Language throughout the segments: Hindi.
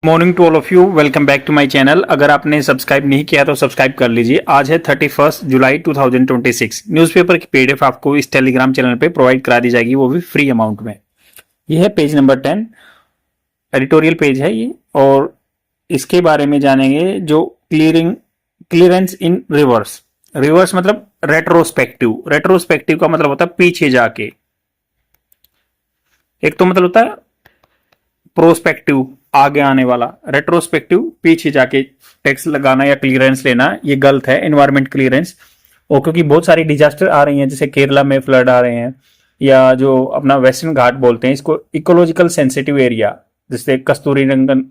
Morning to all of you, welcome back to my channel. अगर आपने सब्सक्राइब नहीं किया तो सब्सक्राइब कर लीजिए। आज है 31 जुलाई 2026। न्यूज़पेपर की पीडीएफ आपको इस टेलीग्राम चैनल पे प्रोवाइड करा दी जाएगी, वो भी फ्री अमाउंट में। ये है पेज नंबर 10, एडिटोरियल पेज है ये, और इसके बारे में जानेंगे जो क्लियरेंस इन रिवर्स। रिवर्स मतलब रेट्रोस्पेक्टिव। रेट्रोस्पेक्टिव का मतलब होता है पीछे जाके। एक तो मतलब होता है प्रोस्पेक्टिव, आगे आने वाला। रेट्रोस्पेक्टिव पीछे जाके टैक्स लगाना या क्लियरेंस लेना, ये गलत है। एनवायरमेंट क्लियरेंस, और क्योंकि बहुत सारी डिजास्टर आ रही हैं, जैसे केरला में फ्लड आ रहे हैं, या जो अपना वेस्टर्न घाट बोलते हैं इसको, इकोलॉजिकल सेंसिटिव एरिया, जैसे कस्तूरी रंगन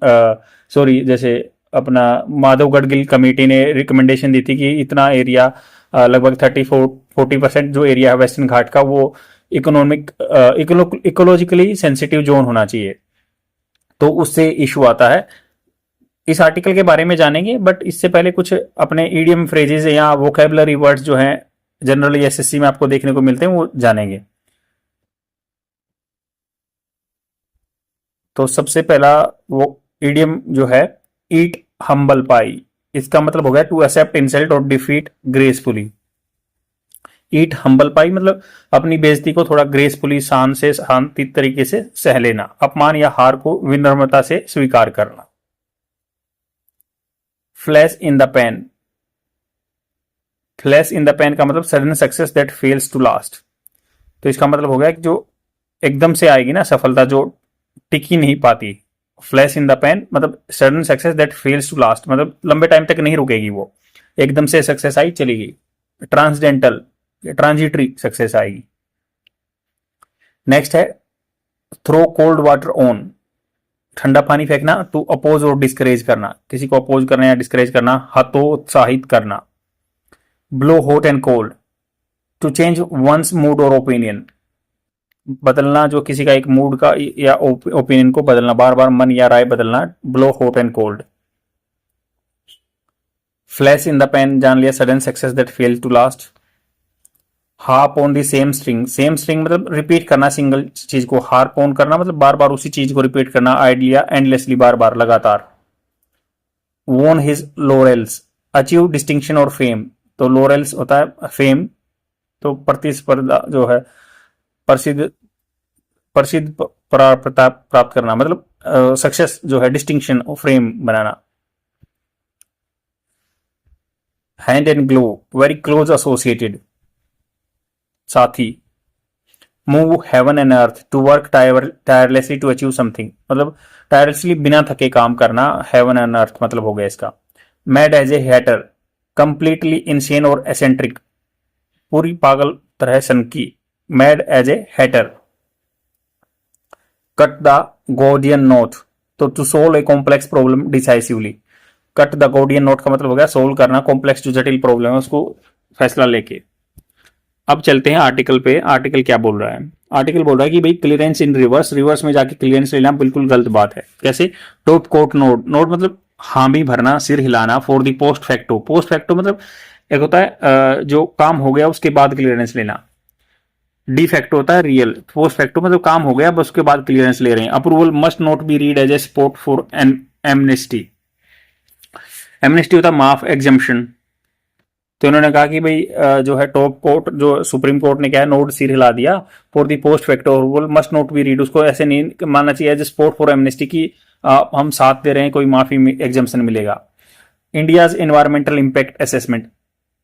जैसे अपना माधवगढ़ गिल कमेटी ने रिकमेंडेशन दी थी कि इतना एरिया, लगभग 34-40% जो एरिया है वेस्टर्न घाट का, वो इकोलॉजिकली सेंसिटिव जोन होना चाहिए, तो उससे इशू आता है। इस आर्टिकल के बारे में जानेंगे, बट इससे पहले कुछ अपने ईडियम फ्रेजेस या वोकैबुलरी वर्ड्स जो हैं जनरली एसएससी में आपको देखने को मिलते हैं, वो जानेंगे। तो सबसे पहला वो ईडियम जो है, ईट हम्बल पाई, इसका मतलब हो गया टू एक्सेप्ट इंसल्ट और डिफीट ग्रेसफुली। ईट हम्बल पाई मतलब अपनी बेइज्जती को थोड़ा ग्रेसफुली, शांति तरीके से सह लेना, अपमान या हार को विनम्रता से स्वीकार करना। Flash in the pan, flash in the pan का मतलब sudden success that fails to last. तो इसका मतलब हो गया कि जो एकदम से आएगी ना सफलता, जो टिकी नहीं पाती। फ्लैश इन द पैन मतलब sudden success that fails to last, मतलब लंबे टाइम तक नहीं रुकेगी, वो एकदम से सक्सेस आई चली गई। ट्रांसडेंटल, ट्रांजिटरी सक्सेस आएगी। नेक्स्ट है थ्रो कोल्ड वाटर ऑन, ठंडा पानी फेंकना। टू अपोज और डिस्करेज करना, किसी को अपोज करना या डिस्करेज करना, हतोत्साहित करना। Blow hot and cold, to change one's mood और ओपिनियन, बदलना जो किसी का एक मूड का या ओपिनियन को बदलना, बार बार मन या राय बदलना। Blow hot and cold. Flash in the pan जान लिया, sudden success that fail to last. Harp on the same string, same string मतलब रिपीट करना सिंगल चीज को। हार्प ऑन करना मतलब बार बार उसी चीज को रिपीट करना, आइडिया एंडलेसली, बार बार लगातार। वोन हिज लोरेल्स, अचीव डिस्टिंक्शन और फेम। तो लोरेल्स होता है फेम, तो प्रतिस्पर्धा जो है, प्रसिद्ध प्रसिद्ध प्रताप प्राप्त करना, मतलब सक्सेस जो है, डिस्टिंक्शन और फेम बनाना। Hand and glow, very close associated, साथी। Move heaven and earth, to work tirelessly to achieve something, मतलब टायरलेसली बिना थके काम करना। हेवन एंड अर्थ मतलब हो गया इसका। Mad as a hatter, completely insane और एसेंट्रिक, पूरी पागल तरह सनकी। Mad as a hatter. Cut the Gordian knot, तो to solve a complex problem decisively. Cut the Gordian knot का मतलब हो गया सोल्व करना, कॉम्प्लेक्स जो जटिल प्रॉब्लम है उसको फैसला लेके। अब चलते हैं आर्टिकल पे। आर्टिकल क्या बोल रहा है? आर्टिकल बोल रहा है कि भाई क्लियरेंस इन रिवर्स, रिवर्स में जाके क्लियरेंस लेना बिल्कुल गलत बात है। कैसे? टॉप कोर्ट नोट, नोट मतलब हामी भरना, सिर हिलाना। For the post facto, post facto मतलब एक होता है जो काम हो गया उसके बाद क्लियरेंस लेना। डी फैक्टो होता है रियल। पोस्ट फैक्टो मतलब काम हो गया बस उसके बाद क्लियरेंस ले रहे हैं। Approval must not be read as a support for an amnesty. Amnesty होता है माफ, एग्जम्पशन। तो इन्होंने कहा कि भाई जो है टॉप कोर्ट, जो सुप्रीम कोर्ट ने क्या है, नोट सिर हिला दिया। For the post facto approval must not be read, उसको ऐसे नहीं मानना चाहिए as a support for amnesty की हम साथ दे रहे हैं, कोई माफी एग्जम्पशन मिलेगा। India's environmental impact assessment,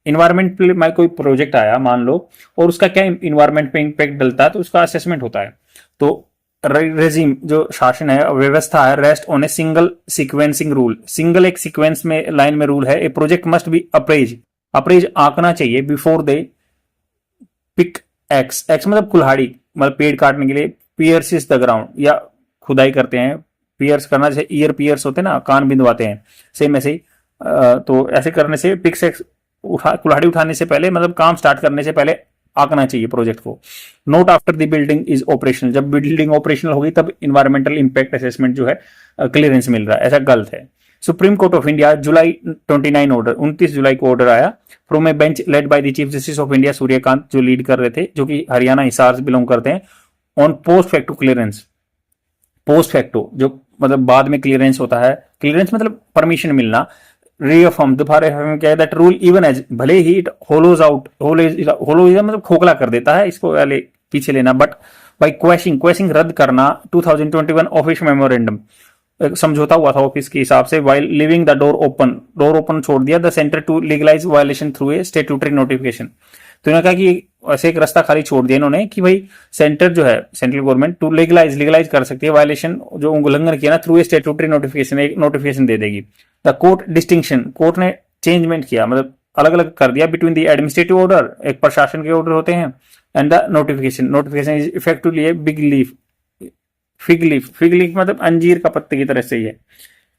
environment पे मैं कोई प्रोजेक्ट आया मान लो, और उसका क्या इन्वायरमेंट पे इंपैक्ट डलता है, तो उसका असेसमेंट होता है। तो रेजिम जो शासन है, व्यवस्था है, rest on a single sequencing rule, single एक सीक्वेंस में लाइन में रूल है। A project must be appraised, appraise आंकना चाहिए before they pick axe, axe मतलब कुल्हाड़ी, मतलब पेड़ काटने के लिए। पियर्सिस द ग्राउंड, या खुदाई करते हैं, पियर्स करना, जैसे ईयर पियर्स होते हैं ना, कान बिंदवाते हैं, सेम ऐसे ही। तो ऐसे करने से पिक्स एक्स, कुल्हाड़ी उठाने से पहले, मतलब काम स्टार्ट करने से पहले आंकना चाहिए प्रोजेक्ट को। Note after the building is operational, जब बिल्डिंग ऑपरेशनल होगी तब इन्वायरमेंटल इंपैक्ट असेसमेंट जो है क्लियरेंस मिल रहा है, ऐसा गलत है। Supreme court of India July 29 order, 29 जुलाई को ऑर्डर आया from A bench led by the chief justice of India Suryakant, जो लीड कर रहे थे, जो कि हरियाणा हिसार से बिलोंग करते हैं, on post facto clearance. Post facto जो मतलब बाद में क्लियरेंस होता है, क्लियरेंस मतलब परमिशन मिलना, रीअफर्म दोबारा क्या है दैट रूल इवन एज, भले ही इट होलोज आउट, होलोज मतलब खोखला कर देता है, इसको पहले पीछे लेना, बट बाई क्वेशिंग, क्वेशिंग रद्द करना 2021 ऑफिस मेमोरेंडम, समझौता हुआ था ऑफिस के हिसाब से, while leaving the door open, door open छोड़ दिया the centre to legalise violation through a statutory notification. तो इन्होंने कहा कि ऐसे एक रास्ता खाली छोड़ दिया इन्होंने कि भाई सेंटर जो है, सेंट्रल गवर्नमेंट टू लीगलाइज कर सकती है वायलेशन जो उल्लंघन किया ना, थ्रू ए स्टेट्यूटरी नोटिफिकेशन, एक नोटिफिकेशन दे देगी। द कोर्ट डिस्टिंक्शन, कोर्ट ने चेंजमेंट किया, मतलब अलग अलग कर दिया बिटवीन द एडमिनिस्ट्रेटिव ऑर्डर, एक प्रशासन के ऑर्डर होते हैं, and the notification, notification is effectively a big leaf, fig leaf, fig leaf मतलब अंजीर का पत्ते की तरह से ही है,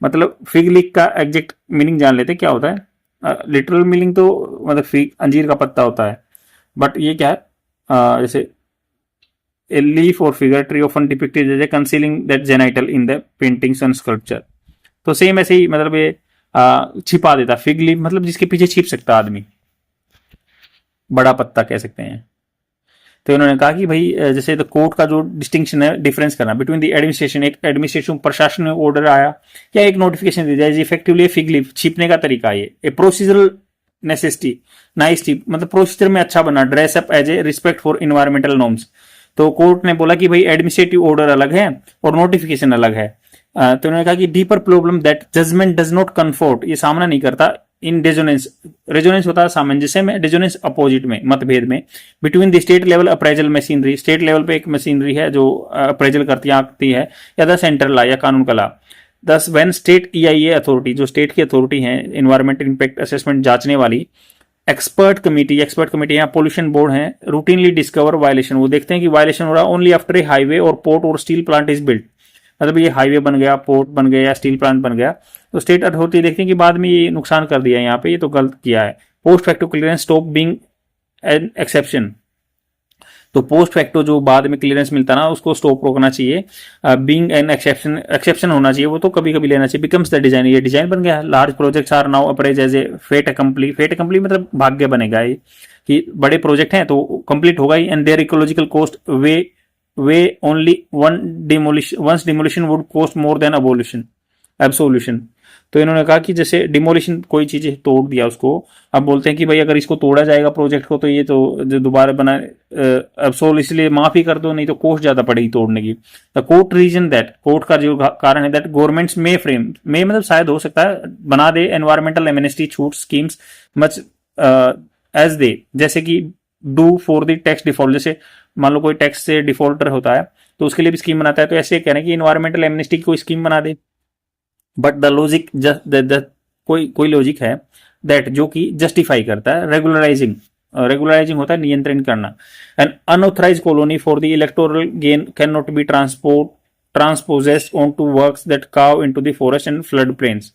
मतलब फिग लीफ का एग्जैक्ट मीनिंग जान लेते क्या होता है, लिटरल मीनिंग तो मतलब फिग अंजीर का पत्ता होता है, बट ये क्या है, जैसे a leaf or figure tree often depicted as a concealing that genital in the paintings and sculpture। तो सेम ऐसे ही मतलब ये छिपा देता, फिग लीफ मतलब जिसके पीछे छिप सकता आदमी, बड़ा पत्ता कह सकते हैं। तो इन्होंने कहा कि भाई जैसे द कोर्ट का जो डिस्टिंक्शन है, डिफरेंस करना बिटवीन द एडमिनिस्ट्रेशन, एक एडमिनिस्ट्रेशन प्रशासन में ऑर्डर आया या एक नोटिफिकेशन दे दिया, इफेक्टिवली फिग लीफ, छिपने का तरीका ये, ए प्रोसीजरल नेसेसिटी, नाइस मतलब प्रोसीजर में अच्छा बना, dress up as a respect for environmental norms. तो कोर्ट ने बोला कि भाई एडमिनिस्ट्रेटिव ऑर्डर अलग है और नोटिफिकेशन अलग है। तो उन्होंने कहा कि deeper problem that judgement does not comfort, ये सामना नहीं करता इन डेजोनेंस, रेजोनेंस होता है सामंजस्य में, डेजोनेंस अपोजिट में, मतभेद में, between the state level appraisal machinery, state level पे एक मशीनरी है जो अप्रेजल करती है, या द सेंट्रल लॉ या कानून का लॉ। दस व्हेन स्टेट EIA अथॉरिटी, जो स्टेट की अथॉरिटी है इन्वायरमेंटल इंपैक्ट असेसमेंट जांचने वाली, एक्सपर्ट कमेटी या पोल्यूशन बोर्ड है, रूटीनली डिस्कवर वायलेशन, वो देखते हैं कि वायलेशन हो रहा है ओनली आफ्टर ए हाईवे और पोर्ट और स्टील प्लांट इज बिल्ट, मतलब ये हाईवे बन गया, पोर्ट बन गया या स्टील प्लांट बन गया, तो स्टेट अथॉरिटी देखते हैं कि बाद में ये नुकसान कर दिया है, यहाँ पे ये तो गलत किया है। Post facto clearance stop being an exception, तो पोस्ट फैक्टो जो बाद में क्लियरेंस मिलता ना उसको स्टॉप रोकना चाहिए, बीइंग एन एक्सेप्शन होना चाहिए, वो तो कभी कभी लेना चाहिए। बिकम्स द डिजाइन, ये डिजाइन बन गया। Large projects are now appraised as a fait accompli, fait accompli मतलब भाग्य बनेगा ये, कि बड़े प्रोजेक्ट हैं तो कंप्लीट होगा ही, and their ecological cost weigh only once demolition would cost more than absolution. तो इन्होंने कहा कि जैसे डिमोलिशन, कोई चीज तोड़ दिया उसको, अब बोलते हैं कि भाई अगर इसको तोड़ा जाएगा प्रोजेक्ट को, तो ये तो जो दोबारा बना एब्सोल, इसलिए माफी कर दो, नहीं तो कॉस्ट ज्यादा पड़ेगी तोड़ने की। The court reason that, court का जो कारण है दैट गवर्नमेंट्स में मतलब शायद हो सकता है बना दे एनवायरमेंटल एमनेस्टी छूट स्कीम्स मच एज दे, जैसे कि do for the tax default, जैसे मान लो कोई टैक्स से डिफॉल्टर होता है तो उसके लिए भी स्कीम बनाता है, तो ऐसे कह रहे हैं कि इन्वायरमेंटल एमनेस्टी की कोई स्कीम बना दे। बट द लॉजिक कोई लॉजिक है दैट जो कि जस्टिफाई करता है रेगुलराइजिंग होता है नियंत्रण करना। An unauthorised colony for the electoral gain can not be transposed on to works that carve into the forest and flood plains.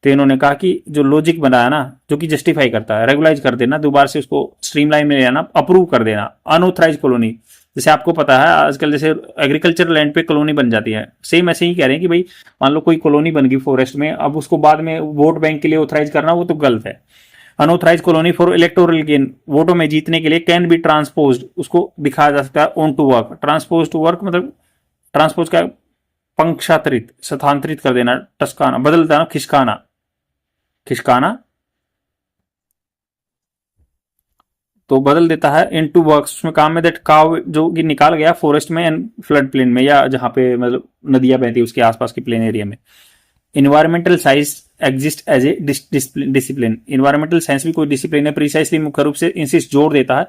तो इन्होंने कहा कि जो लॉजिक बनाया ना, जो कि जस्टिफाई करता है, रेगुलाइज कर देना, दोबारा से उसको स्ट्रीमलाइन में ले आना, अप्रूव कर देना। अनऑथराइज कॉलोनी, जैसे आपको पता है आजकल जैसे एग्रीकल्चर लैंड पे कॉलोनी बन जाती है, सेम ऐसे ही कह रहे हैं कि भाई मान लो कोई कॉलोनी बन गई फॉरेस्ट में, अब उसको बाद में वोट बैंक के लिए ऑथराइज करना, वो तो गलत है। Unauthorised colony for electoral gain, वोटों में जीतने के लिए, कैन बी ट्रांसपोज, उसको दिखाया जा सकता है on to work. Transpose to work मतलब ट्रांसपोज का पंक्षांतरित, स्थानांतरित कर देना, टसकाना, बदल देना, खिसकाना तो बदल देता है इनटू वर्क्स, उसमें काम में दैट काव जो कि निकाल गया फॉरेस्ट में एंड फ्लड प्लेन में, या जहां पे मतलब नदियां बहती है उसके आसपास के प्लेन एरिया में। Environmental science exist as a discipline, environmental science भी कोई डिसिप्लिन है, प्रीसाइसली मुख्य रूप से इंसिस्ट जोर देता है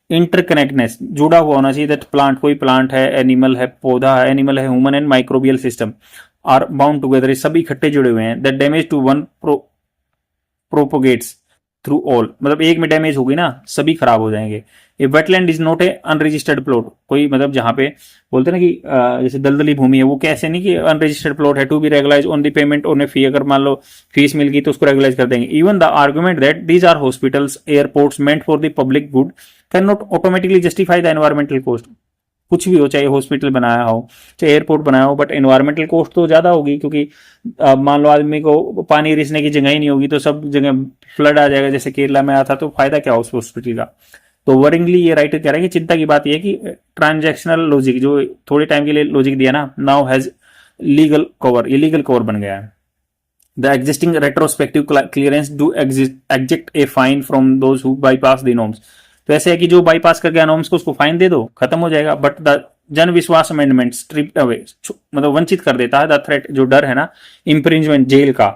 इंटरकनेक्टनेस, जुड़ा हुआ होना चाहिए, दैट प्लांट, कोई प्लांट है, एनिमल है, पौधा है, एनिमल है, human and microbial system are bound together, सभी इकट्ठे जुड़े हुए हैं। That damage to one propagates through all, मतलब एक में डैमेज होगी ना सभी खराब हो जाएंगे। A wetland is not a unregistered plot, कोई मतलब जहां पे बोलते हैं ना कि जैसे दलदली भूमि है, वो कैसे नहीं कि अनरजिस्टर्ड प्लॉट है, to be regularise on the payment on a fee, अगर मान लो फीस मिल गई तो उसको रेगुलाइज कर देंगे। Even the argument that these are hospitals airports meant for the public good can not automatically justify the environmental cost. कुछ भी हो, चाहे हॉस्पिटल बनाया हो, चाहे एयरपोर्ट बनाया हो, बट एनवायरमेंटल कॉस्ट तो ज्यादा होगी, क्योंकि मान लो आदमी को पानी रिसने की जगह ही नहीं होगी तो सब जगह फ्लड आ जाएगा, जैसे केरला में आया था, तो फायदा क्या उस हॉस्पिटल का। तो वरिंगली ये राइटर कह रहे हैं कि चिंता की बात यह है कि ट्रांजैक्शनल लॉजिक, जो थोड़े टाइम के लिए लॉजिक दिया ना, नाउ हैज लीगल कवर, ये लीगल कवर बन गया है। The existing retrospective clearance do exit a fine from those who bypass the norms. तो ऐसे है कि जो बाईपास कर गया नॉर्म्स को उसको फाइन दे दो, खत्म हो जाएगा। बट द जन विश्वास अमेंडमेंट स्ट्रिप अवे, मतलब वंचित कर देता है द थ्रेट, जो डर है ना इंप्रिंजमेंट जेल का,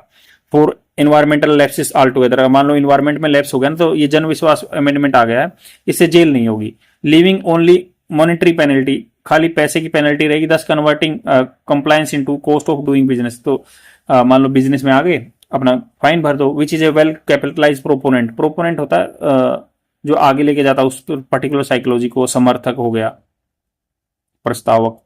for environmental lapses all together. मान लो इन्वायरमेंट में लैप्स हो गया ना, तो ये जन विश्वास अमेंडमेंट आ गया है, इससे जेल नहीं होगी। लिविंग ओनली मॉनिटरी पेनल्टी, खाली पैसे की पेनल्टी रहेगी, दस converting compliance into cost of doing business. तो मान लो बिजनेस में आ गए, अपना फाइन भर दो। Which is a well capitalise proponent, proponent होता है जो आगे लेके जाता है उस पर्टिकुलर साइकोलॉजी को, समर्थक हो गया, प्रस्तावक।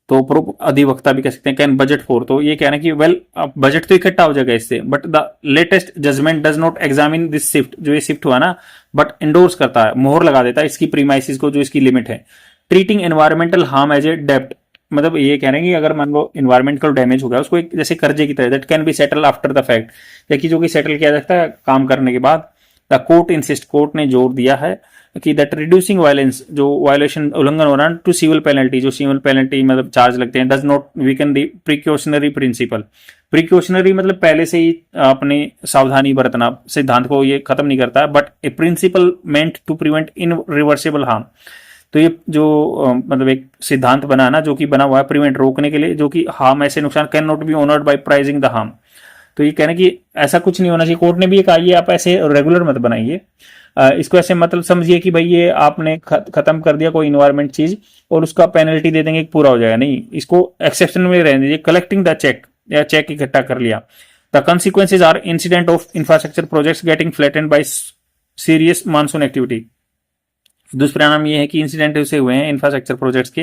तो अधिवक्ता भी कह सकते हैं। कैन बजट फॉर, तो ये कह रहे हैं कि वेल बजट तो इकट्ठा हो जाएगा इससे, but the latest judgement does not examine this shift, जो ये शिफ्ट हुआ ना, बट इंडोर्स करता है, मोहर लगा देता है इसकी प्रीमाइसिस को, जो इसकी लिमिट है। Treating environmental harm as a डेप्ट, मतलब ये कह रहे हैं कि अगर मान लो इन्वायरमेंटल डैमेज हो गया उसको एक जैसे कर्जे की तरह, that can be settle after the fact, देखिए जो कि सेटल किया जाता है काम करने के बाद। द कोर्ट इंसिस्ट, कोर्ट ने जोर दिया है कि दैट रिड्यूसिंग वायलेंस, जो वायलेशन उल्लंघन हो रहा है, टू सिविल पेनल्टी, जो सिविल पेनल्टी मतलब चार्ज लगते हैं, does not weaken the precautionary principle. Precautionary मतलब पहले से ही अपनी सावधानी बरतना सिद्धांत को ये खत्म नहीं करता है, but a principle meant to prevent irreversible harm. तो ये जो मतलब एक सिद्धांत बना ना, जो कि बना हुआ है प्रिवेंट, रोकने के लिए, जो कि हार्म, ऐसे नुकसान can not be honoured bye pricing the harm. तो ये कहना कि ऐसा कुछ नहीं होना चाहिए। कोर्ट ने भी ये कहा, ये आप ऐसे रेगुलर मत बनाइए, इसको ऐसे मतलब समझिए कि भाई ये आपने खत्म कर दिया कोई इन्वायरमेंट चीज और उसका पेनल्टी दे देंगे पूरा हो जाएगा, नहीं, इसको एक्सेप्शन में रहने दीजिए। कलेक्टिंग द चेक, या चेक इकट्ठा कर लिया। The consequences are incident of infrastructure projects getting flattened by serious monsoon activity. दुष्परिणाम ये है कि इंसिडेंट ऐसे हुए हैं इंफ्रास्ट्रक्चर प्रोजेक्ट्स के,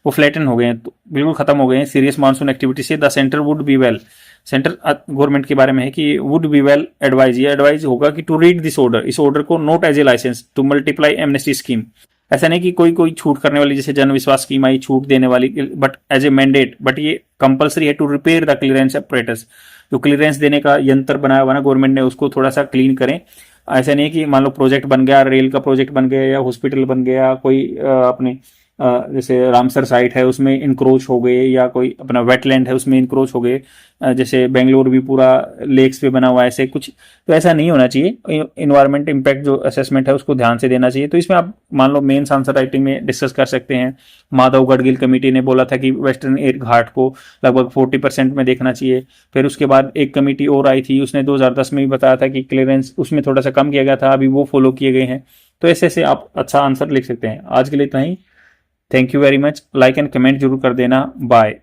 वो फ्लैटन हो गए हैं, तो बिल्कुल खत्म हो गए हैं सीरियस मानसून एक्टिविटी से। The centre would be well, centre government के बारे में है कि वुड बी वेल एडवाइज, ये एडवाइज होगा कि टू रीड दिस ऑर्डर, इस ऑर्डर को note as a licence to multiply amnesty scheme. ऐसा नहीं कि कोई छूट करने वाली, जैसे जन विश्वास स्कीम आई छूट देने वाली, but as a mandate, but ये कंपलसरी है to repair the clearance apparatus, जो क्लियरेंस देने का यंत्र बनाया हुआ ना गवर्नमेंट ने, उसको थोड़ा सा क्लीन करें। ऐसा नहीं कि मान लो प्रोजेक्ट बन गया, रेल का प्रोजेक्ट बन गया या हॉस्पिटल बन गया, कोई अपने जैसे रामसर साइट है उसमें इंक्रोच हो गए, या कोई अपना वेटलैंड है उसमें इंक्रोच हो गए, जैसे बेंगलोर भी पूरा लेक्स पे बना हुआ है, ऐसे कुछ। तो ऐसा नहीं होना चाहिए। इन्वायरमेंट इम्पैक्ट जो असेसमेंट है उसको ध्यान से देना चाहिए। तो इसमें आप मान लो मेंस आंसर राइटिंग में डिस्कस कर सकते हैं। माधव गढ़गिल कमेटी ने बोला था कि वेस्टर्न एयर घाट को लगभग 40% में देखना चाहिए। फिर उसके बाद एक कमेटी और आई थी, उसने 2010 में भी बताया था कि क्लियरेंस उसमें थोड़ा सा कम किया गया था, अभी वो फॉलो किए गए हैं। तो ऐसे ऐसे आप अच्छा आंसर लिख सकते हैं। आज के लिए इतना ही। Thank you very much. Like and comment जरूर कर देना। बाय।